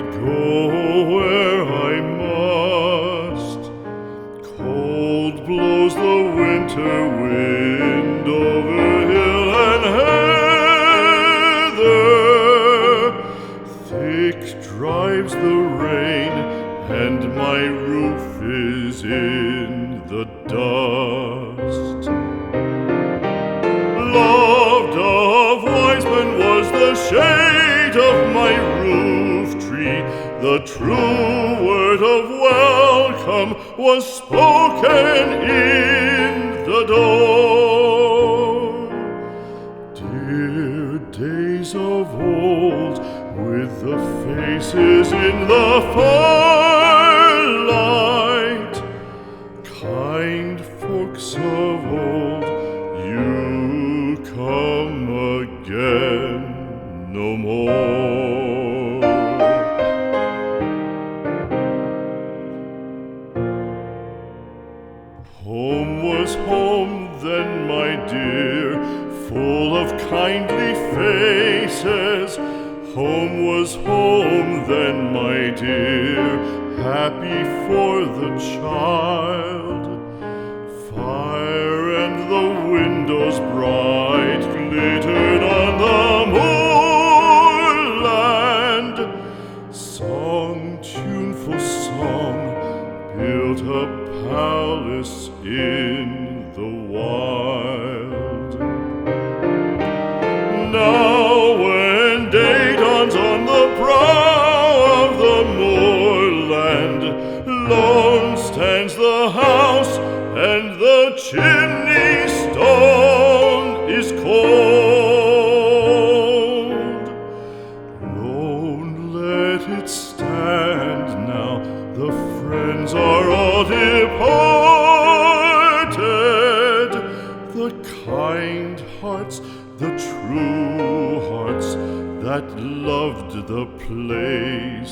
go where I must. Cold blows the winter wind over hill and heather. Thick drives the rain, and my roof is in the dust. Loved of wise men was the shade of my roof tree. The true word of welcome was spoken in the door. Dear days of old, with the faces in the firelight, kind folks of old, you come again no more. Home was home then, my dear, full of kindly faces. Home was home then, my dear, happy for the child. Fire and the windows bright glittered on the moorland. Song, tuneful song, built a palace in the wild. Now when day dawns on the brow of the moorland, lone stands the house, and the chimney stone is cold. Lone, let it stand now, the friends are all departed. The kind hearts, the true hearts that loved the place